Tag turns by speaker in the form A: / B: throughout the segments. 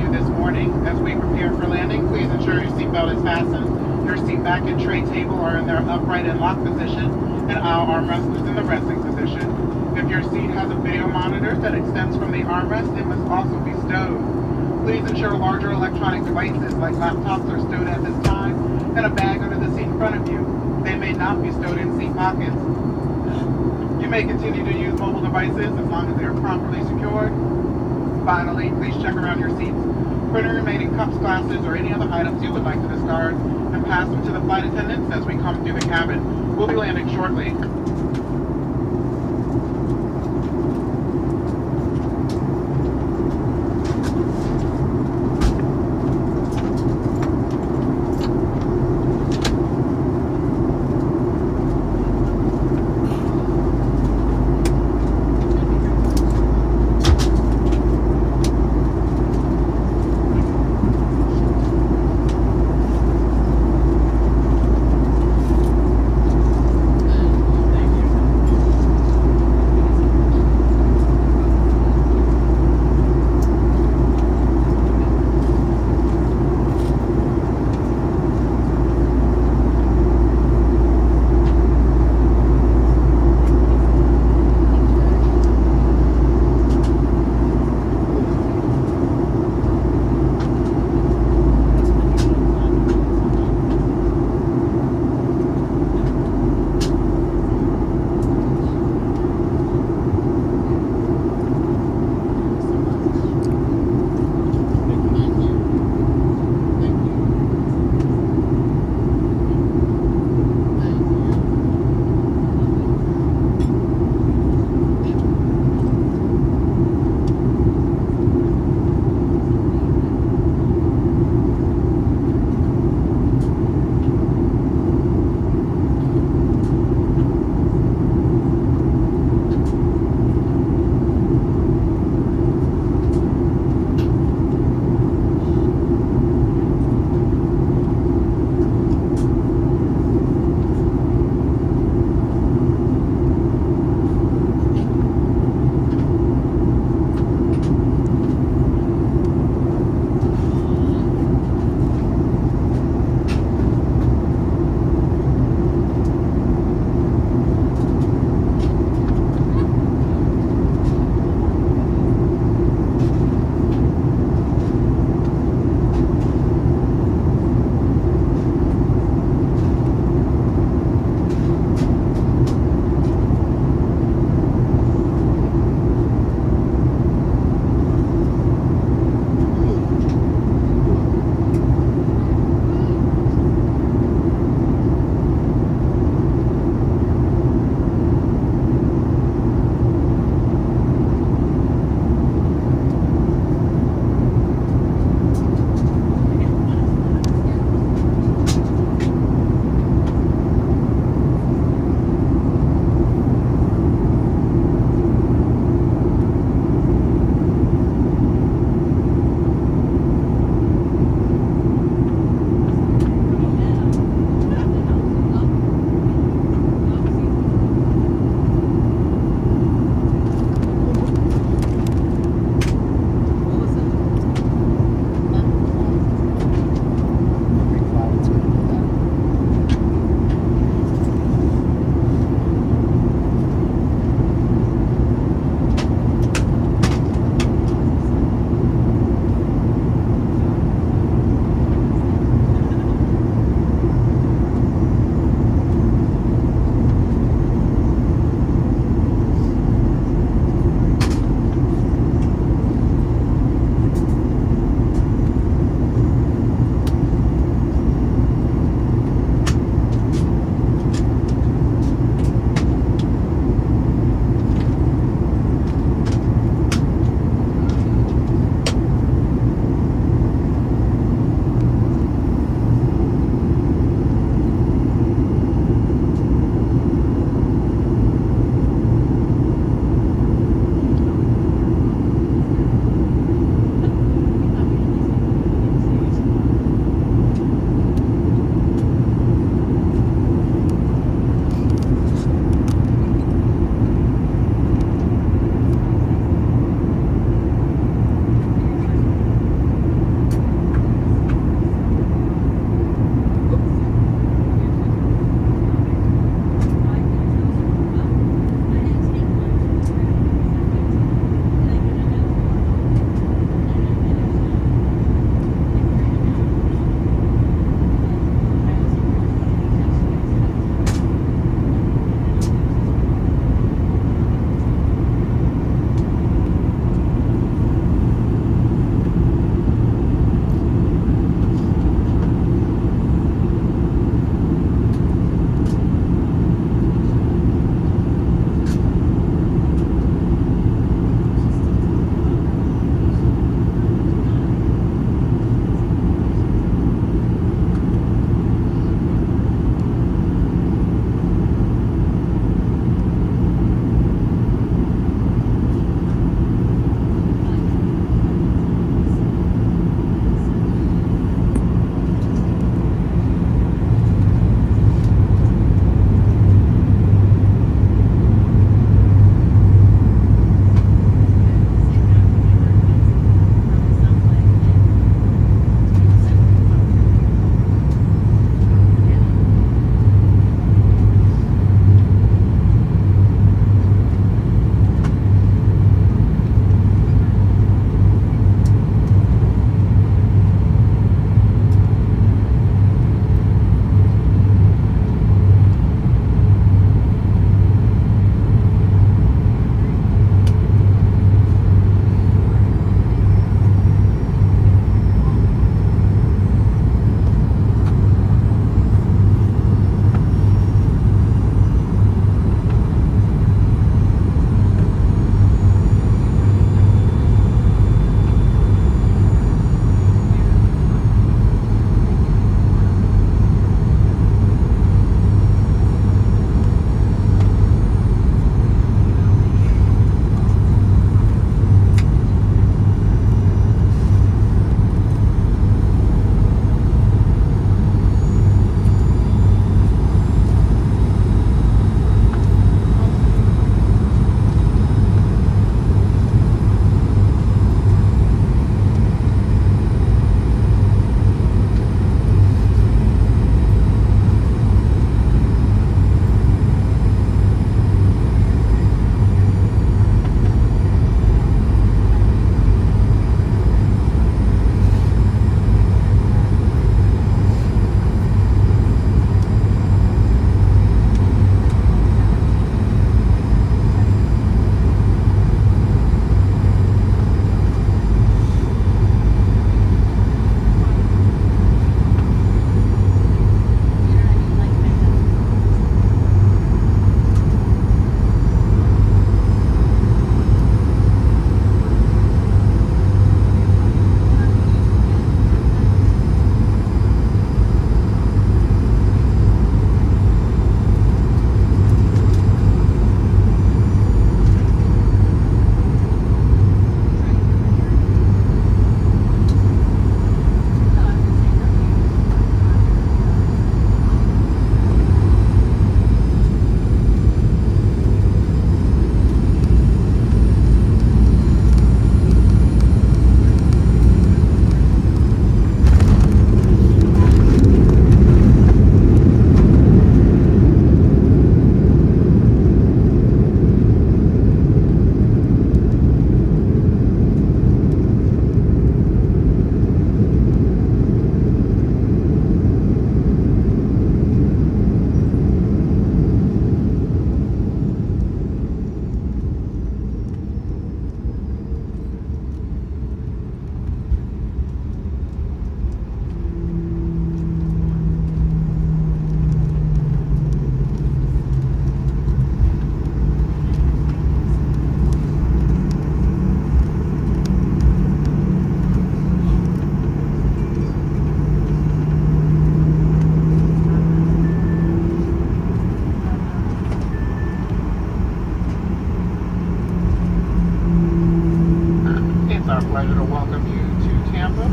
A: you this morning. As we prepare for landing, please ensure your seatbelt is fastened, your seat back and tray table are in their upright and locked position, and our armrest is in the resting position. If your seat has a video monitor that extends from the armrest, it must also be stowed. Please ensure larger electronic devices like laptops are stowed at this time, and a bag under the seat in front of you. They may not be stowed in seat pockets. You may continue to use mobile devices as long as they are properly secured. Finally, please check around your seats for any remaining cups, glasses, or any other items you would like to discard, and pass them to the flight attendants as we come through the cabin. We'll be landing shortly.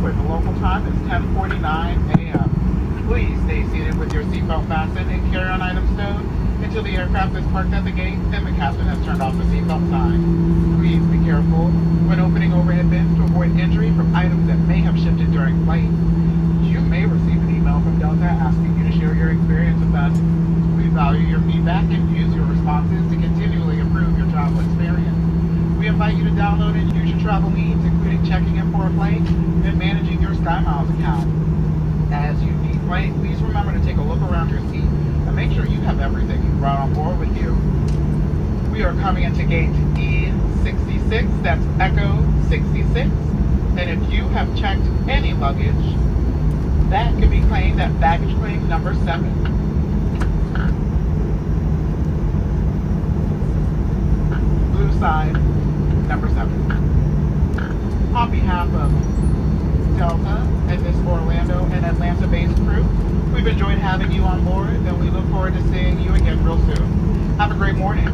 A: where the local time is 10:49 a.m. Please stay seated with your seatbelt fastened and carry-on items stowed until the aircraft is parked at the gate and the captain has turned off the seatbelt sign. Please be careful when opening overhead bins to avoid injury from items that may have shifted during flight. You may receive an email from Delta asking you to share your experience with us. We value your feedback and use your responses to continually improve your travel experience. We invite you to download and use your travel needs, including checking in for a flight and managing your SkyMiles account. As you deplane, please remember to take a look around your seat and make sure you have everything you brought on board with you. We are coming into gate E66, that's Echo 66, and if you have checked any luggage, that can be claimed at baggage claim number 7. Blue side, number 7. On behalf of Delta and this Orlando and Atlanta-based crew, we've enjoyed having you on board, and we look forward to seeing you again real soon. Have a great morning.